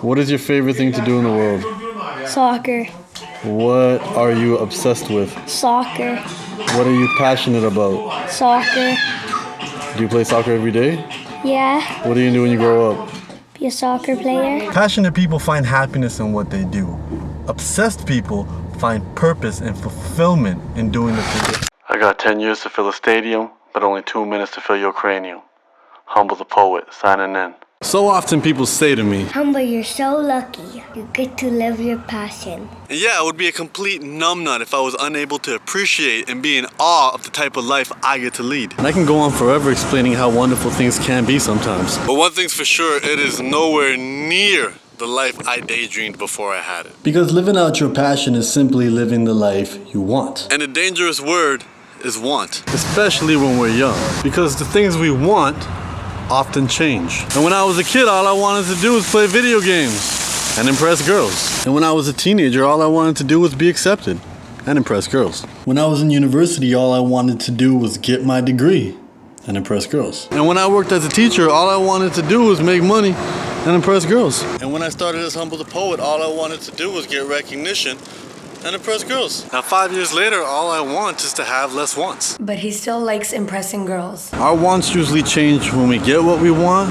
What is your favorite thing to do in the world? Soccer. What are you obsessed with? Soccer. What are you passionate about? Soccer. Do you play soccer every day? Yeah. What are you going to do when you grow up? Be a soccer player. Passionate people find happiness in what they do. Obsessed people find purpose and fulfillment in doing the thing. I got 10 years to fill a stadium, but only 2 minutes to fill your cranium. Humble the poet, signing in. So often people say to me, Humble, you're so lucky. You get to live your passion. and yeah, I would be a complete numbnut if I was unable to appreciate and be in awe of the type of life I get to lead. And I can go on forever explaining how wonderful things can be sometimes. But one thing's for sure, it is nowhere near the life I daydreamed before I had it. Because living out your passion is simply living the life you want. And a dangerous word is want. Especially when we're young. Because the things we want often change. And when I was a kid, all I wanted to do was play video games and impress girls. And when I was a teenager, all I wanted to do was be accepted and impress girls. When I was in university, all I wanted to do was get my degree and impress girls. And when I worked as a teacher, all I wanted to do was make money and impress girls. And when I started as Humble the Poet, all I wanted to do was get recognition and impress girls. Now 5 years later, all I want is to have less wants. But he still likes impressing girls. Our wants usually change when we get what we want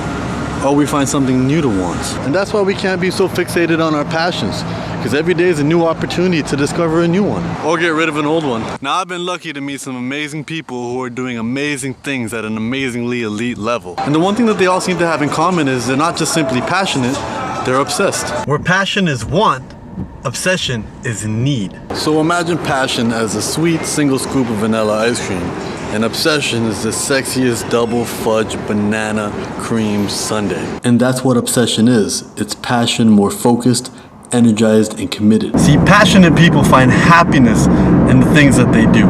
or we find something new to want. And that's why we can't be so fixated on our passions, because every day is a new opportunity to discover a new one or get rid of an old one. Now I've been lucky to meet some amazing people who are doing amazing things at an amazingly elite level. And the one thing that they all seem to have in common is they're not just simply passionate, they're obsessed. Where passion is want, obsession is need. So imagine passion as a sweet single scoop of vanilla ice cream, and obsession is the sexiest double fudge banana cream sundae. And that's what obsession is. It's passion more focused, energized, and committed. See, passionate people find happiness in the things that they do.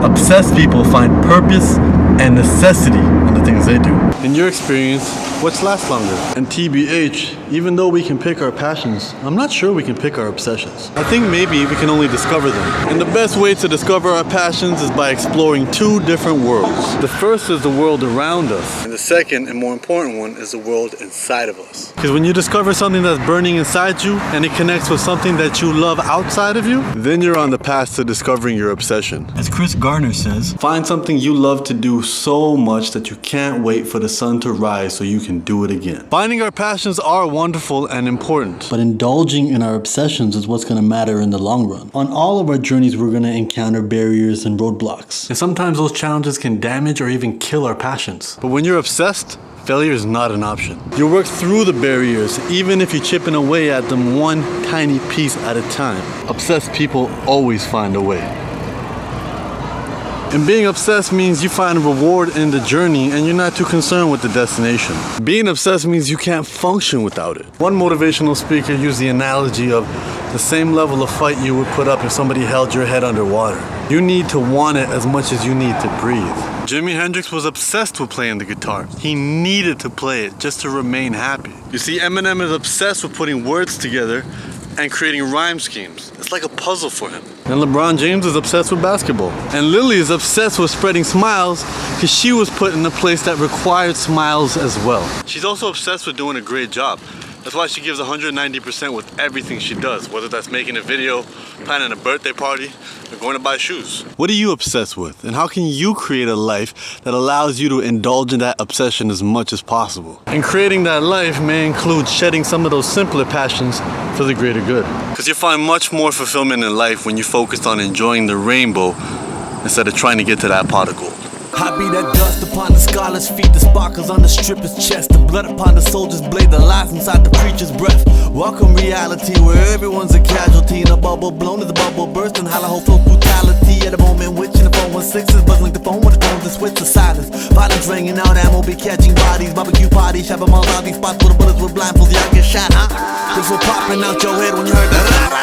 Obsessed people find purpose and necessity in the things they do. In your experience, what's lasts longer? And TBH, even though we can pick our passions, I'm not sure we can pick our obsessions. I think maybe we can only discover them. And the best way to discover our passions is by exploring two different worlds. The first is the world around us, and the second and more important one is the world inside of us. Because when you discover something that's burning inside you and it connects with something that you love outside of you, then you're on the path to discovering your obsession. As Chris Garner says, find something you love to do so much that you can't wait for the sun to rise so you can do it again. Finding our passions are wonderful and important, but indulging in our obsessions is what's going to matter in the long run. On all of our journeys, we're going to encounter barriers and roadblocks, and sometimes those challenges can damage or even kill our passions. But when you're obsessed, failure is not an option. You work through the barriers, even if you're chipping away at them one tiny piece at a time. Obsessed people always find a way. And being obsessed means you find reward in the journey and you're not too concerned with the destination. Being obsessed means you can't function without it. One motivational speaker used the analogy of the same level of fight you would put up if somebody held your head underwater. You need to want it as much as you need to breathe. Jimi Hendrix was obsessed with playing the guitar. He needed to play it just to remain happy. You see, Eminem is obsessed with putting words together and creating rhyme schemes. It's like a puzzle for him. And LeBron James is obsessed with basketball. And Lily is obsessed with spreading smiles because she was put in a place that required smiles as well. She's also obsessed with doing a great job. That's why she gives 190% with everything she does, whether that's making a video, planning a birthday party, or going to buy shoes. What are you obsessed with? And how can you create a life that allows you to indulge in that obsession as much as possible? And creating that life may include shedding some of those simpler passions for the greater good. Because you find much more fulfillment in life when you focus on enjoying the rainbow instead of trying to get to that pot of gold. I be that dust upon the scholar's feet, the sparkles on the stripper's chest, the blood upon the soldier's blade, the lies inside the preacher's breath. Welcome reality where everyone's a casualty, and a bubble blown as the bubble burst and holler hope for brutality. At a moment which in the 416 is buzzing the phone with the phones and switch to silence. Violence ringing out, ammo be catching bodies, barbecue parties, shopping malls, all these spots where the bullets were blindfolds, y'all get shot, huh? This was popping out your head when you heard that.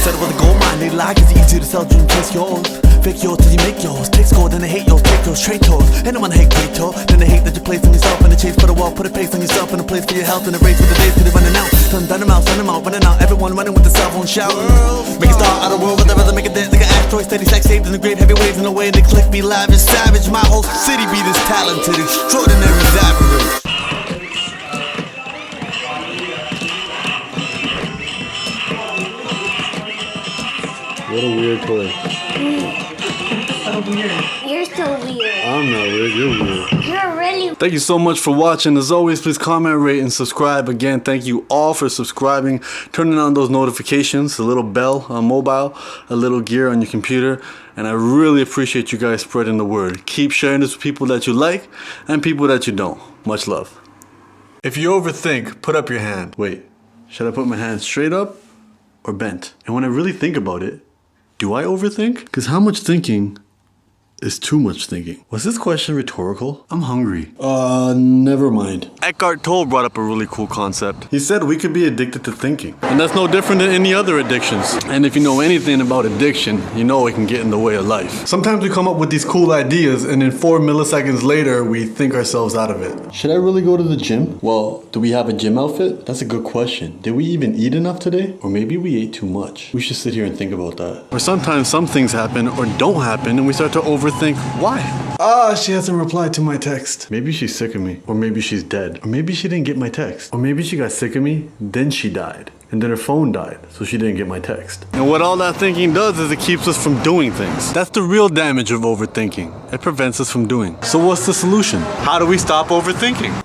Said it was a gold mine, they lie, it's easy to sell you and kiss yours. Fake yours till you make yours. Take score, then they hate yours. Take yours, trade tours. Ain't no one hate great tour. Then they hate that you place on yourself in the chase for the wall. Put a pace on yourself in a place for your health. In the race with the days till they're running out. Done them out, running out. Everyone running with the cell phone shout. Make a star out of the world, but the rather make it dead like an asteroid. Steady stack saved in the grave, heavy waves in the way. And they click be live and savage. My whole city be this talented, extraordinary average. What a weird toy. You're so weird. I'm not weird, you're weird. You're really Thank you so much for watching. As always, please comment, rate, and subscribe. Again, thank you all for subscribing, turning on those notifications, a little bell on mobile, a little gear on your computer. And I really appreciate you guys spreading the word. Keep sharing this with people that you like and people that you don't. Much love. If you overthink, put up your hand. Wait, should I put my hand straight up or bent? And when I really think about it, do I overthink? Because how much thinking is too much thinking? Was this question rhetorical? I'm hungry. Never mind. Eckhart Tolle brought up a really cool concept. He said we could be addicted to thinking. And that's no different than any other addictions. And if you know anything about addiction, you know it can get in the way of life. Sometimes we come up with these cool ideas and then 4 milliseconds later, we think ourselves out of it. Should I really go to the gym? Well, do we have a gym outfit? That's a good question. Did we even eat enough today? Or maybe we ate too much. We should sit here and think about that. Or sometimes some things happen or don't happen and we start to overthink why. She hasn't replied to my text. Maybe she's sick of me. Or maybe she's dead. Or maybe she didn't get my text. Or maybe she got sick of me, then she died. And then her phone died, so she didn't get my text. And what all that thinking does is it keeps us from doing things. That's the real damage of overthinking. It prevents us from doing. So what's the solution? How do we stop overthinking?